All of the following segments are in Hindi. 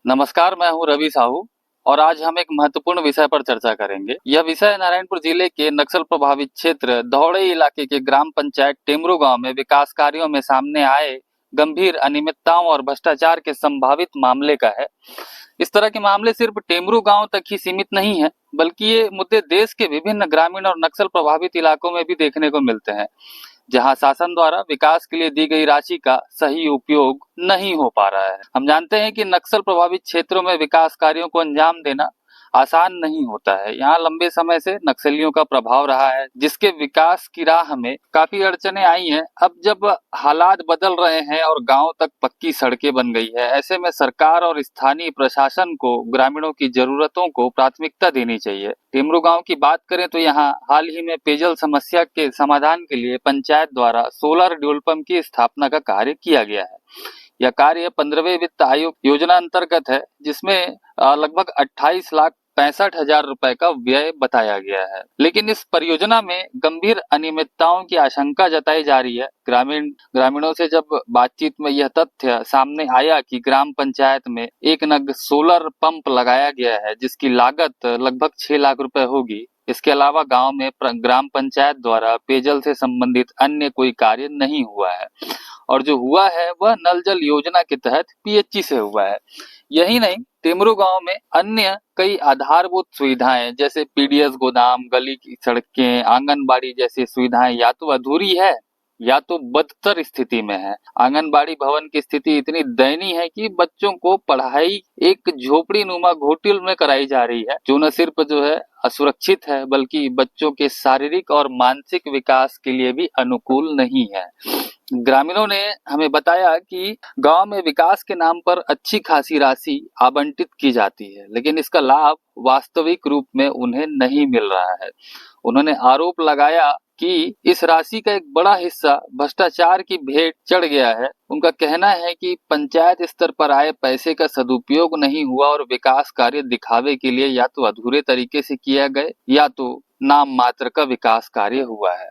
नमस्कार, मैं हूं रवि साहू और आज हम एक महत्वपूर्ण विषय पर चर्चा करेंगे। यह विषय नारायणपुर जिले के नक्सल प्रभावित क्षेत्र धौड़ई इलाके के ग्राम पंचायत टेमरू गांव में विकास कार्यों में सामने आए गंभीर अनियमितताओं और भ्रष्टाचार के संभावित मामले का है। इस तरह के मामले सिर्फ टेमरू गांव तक ही सीमित नहीं है, बल्कि ये मुद्दे देश के विभिन्न ग्रामीण और नक्सल प्रभावित इलाकों में भी देखने को मिलते हैं, जहां शासन द्वारा विकास के लिए दी गई राशि का सही उपयोग नहीं हो पा रहा है। हम जानते हैं कि नक्सल प्रभावित क्षेत्रों में विकास कार्यों को अंजाम देना आसान नहीं होता है। यहाँ लंबे समय से नक्सलियों का प्रभाव रहा है, जिसके विकास की राह में काफी अड़चने आई हैं। अब जब हालात बदल रहे हैं और गांव तक पक्की सड़कें बन गई है, ऐसे में सरकार और स्थानीय प्रशासन को ग्रामीणों की जरूरतों को प्राथमिकता देनी चाहिए। टेमरू गांव की बात करें तो यहाँ हाल ही में पेयजल समस्या के समाधान के लिए पंचायत द्वारा सोलर ड्यूल पंप की स्थापना का कार्य किया गया है। यह कार्य 15वें वित्त आयोग योजना अंतर्गत है, जिसमें लगभग 28,65,000 रुपए का व्यय बताया गया है। लेकिन इस परियोजना में गंभीर अनियमितताओं की आशंका जताई जा रही है। ग्रामीणों से जब बातचीत में यह तथ्य सामने आया कि ग्राम पंचायत में एक नग सोलर पंप लगाया गया है, जिसकी लागत लगभग 6 लाख रुपए होगी। इसके अलावा गांव में ग्राम पंचायत द्वारा पेयजल से संबंधित अन्य कोई कार्य नहीं हुआ है और जो हुआ है वह नल जल योजना के तहत पीएचई से हुआ है। यही नहीं, टेमरू गांव में अन्य कई आधारभूत सुविधाएं जैसे पीडीएस गोदाम, गली की सड़कें, आंगनबाड़ी जैसी सुविधाएं या तो अधूरी है या तो बदतर स्थिति में है। आंगनबाड़ी भवन की स्थिति इतनी दयनीय है कि बच्चों को पढ़ाई एक झोपड़ी नुमा घोटिल में कराई जा रही है, जो न सिर्फ जो है असुरक्षित है, बल्कि बच्चों के शारीरिक और मानसिक विकास के लिए भी अनुकूल नहीं है। ग्रामीणों ने हमें बताया कि गांव में विकास के नाम पर अच्छी खासी राशि आवंटित की जाती है, लेकिन इसका लाभ वास्तविक रूप में उन्हें नहीं मिल रहा है। उन्होंने आरोप लगाया कि इस राशि का एक बड़ा हिस्सा भ्रष्टाचार की भेंट चढ़ गया है। उनका कहना है कि पंचायत स्तर पर आए पैसे का सदुपयोग नहीं हुआ और विकास कार्य दिखावे के लिए या तो अधूरे तरीके से किया गए या तो नाम मात्र का विकास कार्य हुआ है।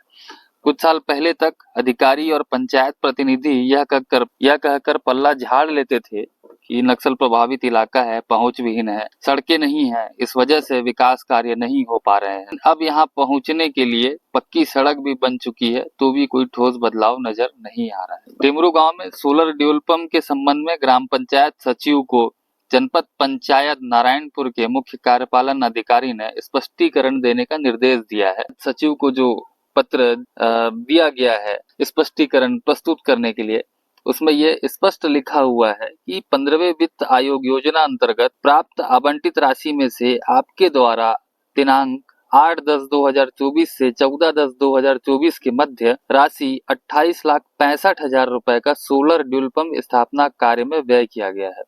कुछ साल पहले तक अधिकारी और पंचायत प्रतिनिधि यह कहकर पल्ला झाड़ लेते थे कि नक्सल प्रभावित इलाका है, पहुंच विहीन है, सड़कें नहीं है, इस वजह से विकास कार्य नहीं हो पा रहे हैं। अब यहाँ पहुंचने के लिए पक्की सड़क भी बन चुकी है, तो भी कोई ठोस बदलाव नजर नहीं आ रहा है। टेमरू गांव में सोलर ड्यूल पंप के संबंध में ग्राम पंचायत सचिव को जनपद पंचायत नारायणपुर के मुख्य कार्यपालन अधिकारी ने स्पष्टीकरण देने का निर्देश दिया है। सचिव को जो पत्र दिया गया है स्पष्टीकरण प्रस्तुत करने के लिए, उसमें ये स्पष्ट लिखा हुआ है कि 15वें वित्त आयोग योजना अंतर्गत प्राप्त आवंटित राशि में से आपके द्वारा दिनांक 8/10/2024 से 14/10/2024 के मध्य राशि 28,65,000 रुपए का सोलर ड्यूल पंप स्थापना कार्य में व्यय किया गया है।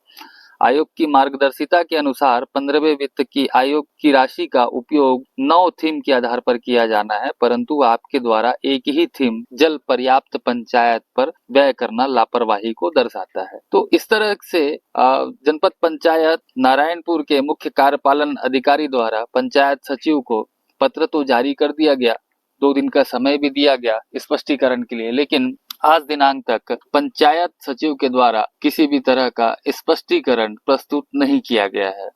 आयोग की मार्गदर्शिता के अनुसार 15वें वित्त की आयोग की राशि का उपयोग 9 थीम के आधार पर किया जाना है, परंतु आपके द्वारा एक ही थीम जल पर्याप्त पंचायत पर व्यय करना लापरवाही को दर्शाता है। तो इस तरह से जनपद पंचायत नारायणपुर के मुख्य कार्यपालन अधिकारी द्वारा पंचायत सचिव को पत्र तो जारी कर दिया गया, 2 दिन का समय भी दिया गया स्पष्टीकरण के लिए, लेकिन आज दिनांक तक पंचायत सचिव के द्वारा किसी भी तरह का स्पष्टीकरण प्रस्तुत नहीं किया गया है।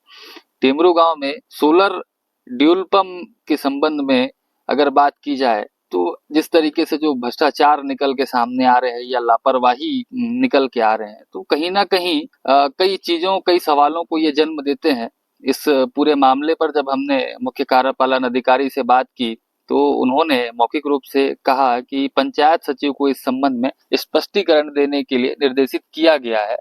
टेमरू गांव में सोलर ड्यूल पंप के संबंध में अगर बात की जाए तो जिस तरीके से जो भ्रष्टाचार निकल के सामने आ रहे हैं या लापरवाही निकल के आ रहे हैं, तो कहीं ना कहीं कई सवालों को ये जन्म देते हैं। इस पूरे मामले पर जब हमने मुख्य कार्यपालन अधिकारी से बात की तो उन्होंने मौखिक रूप से कहा कि पंचायत सचिव को इस संबंध में स्पष्टीकरण देने के लिए निर्देशित किया गया है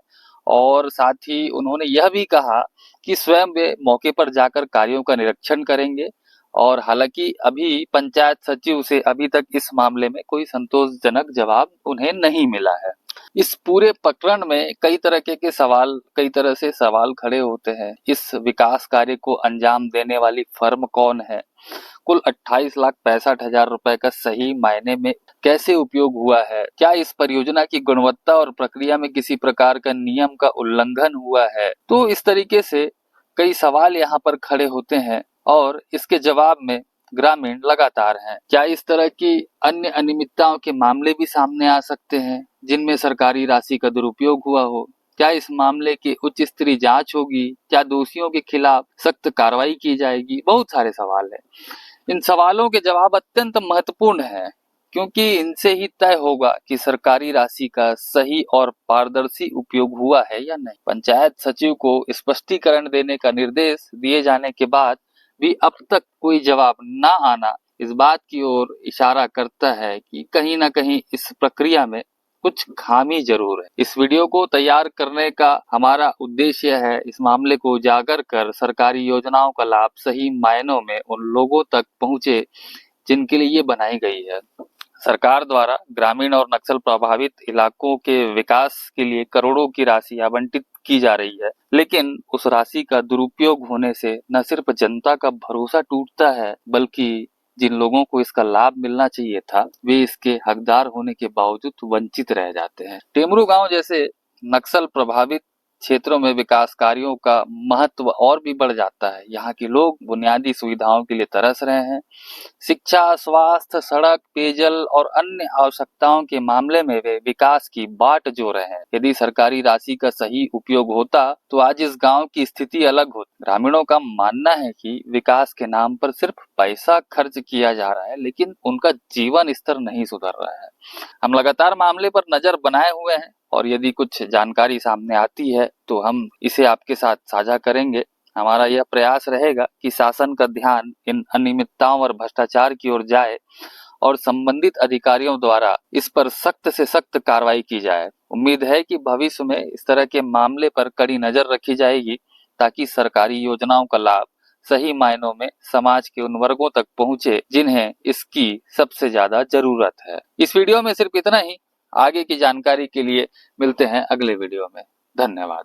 और साथ ही उन्होंने यह भी कहा कि स्वयं वे मौके पर जाकर कार्यों का निरीक्षण करेंगे। और हालांकि अभी पंचायत सचिव से अभी तक इस मामले में कोई संतोषजनक जवाब उन्हें नहीं मिला है। इस पूरे प्रकरण में कई तरह से सवाल खड़े होते हैं। इस विकास कार्य को अंजाम देने वाली फर्म कौन है? कुल 28,65,000 रुपए का सही मायने में कैसे उपयोग हुआ है? क्या इस परियोजना की गुणवत्ता और प्रक्रिया में किसी प्रकार का नियम का उल्लंघन हुआ है? तो इस तरीके से कई सवाल यहाँ पर खड़े होते हैं और इसके जवाब में ग्रामीण लगातार हैं। क्या इस तरह की अन्य अनियमितताओं के मामले भी सामने आ सकते हैं जिनमें सरकारी राशि का दुरुपयोग हुआ हो? क्या इस मामले की उच्च स्तरीय जांच होगी? क्या दोषियों के खिलाफ सख्त कार्रवाई की जाएगी? बहुत सारे सवाल हैं। इन सवालों के जवाब अत्यंत महत्वपूर्ण हैं, क्योंकि इनसे ही तय होगा कि सरकारी राशि का सही और पारदर्शी उपयोग हुआ है या नहीं। पंचायत सचिव को स्पष्टीकरण देने का निर्देश दिए जाने के बाद भी अब तक कोई जवाब न आना इस बात की ओर इशारा करता है कि कहीं न कहीं इस प्रक्रिया में कुछ खामी जरूर है। इस वीडियो को तैयार करने का हमारा उद्देश्य है इस मामले को उजागर कर सरकारी योजनाओं का लाभ सही मायनों में उन लोगों तक पहुंचे जिनके लिए ये बनाई गई है। सरकार द्वारा ग्रामीण और नक्सल प्रभावित इलाकों के विकास के लिए करोड़ों की राशि आवंटित की जा रही है, लेकिन उस राशि का दुरुपयोग होने से न सिर्फ जनता का भरोसा टूटता है, बल्कि जिन लोगों को इसका लाभ मिलना चाहिए था, वे इसके हकदार होने के बावजूद वंचित रह जाते हैं। टेमरू गांव जैसे नक्सल प्रभावित क्षेत्रों में विकास कार्यों का महत्व और भी बढ़ जाता है। यहाँ के लोग बुनियादी सुविधाओं के लिए तरस रहे हैं। शिक्षा, स्वास्थ्य, सड़क, पेयजल और अन्य आवश्यकताओं के मामले में वे विकास की बाट जो रहे हैं। यदि सरकारी राशि का सही उपयोग होता तो आज इस गांव की स्थिति अलग होती। ग्रामीणों का मानना है कि विकास के नाम पर सिर्फ पैसा खर्च किया जा रहा है, लेकिन उनका जीवन स्तर नहीं सुधर रहा है। हम लगातार मामले पर नजर बनाए हुए हैं और यदि कुछ जानकारी सामने आती है तो हम इसे आपके साथ साझा करेंगे। हमारा यह प्रयास रहेगा कि शासन का ध्यान इन अनियमितताओं और भ्रष्टाचार की ओर जाए और संबंधित अधिकारियों द्वारा इस पर सख्त से सख्त कार्रवाई की जाए। उम्मीद है कि भविष्य में इस तरह के मामले पर कड़ी नजर रखी जाएगी, ताकि सरकारी योजनाओं का लाभ सही मायनों में समाज के उन वर्गों तक पहुंचे जिन्हें इसकी सबसे ज्यादा जरूरत है। इस वीडियो में सिर्फ इतना ही। आगे की जानकारी के लिए मिलते हैं अगले वीडियो में। धन्यवाद।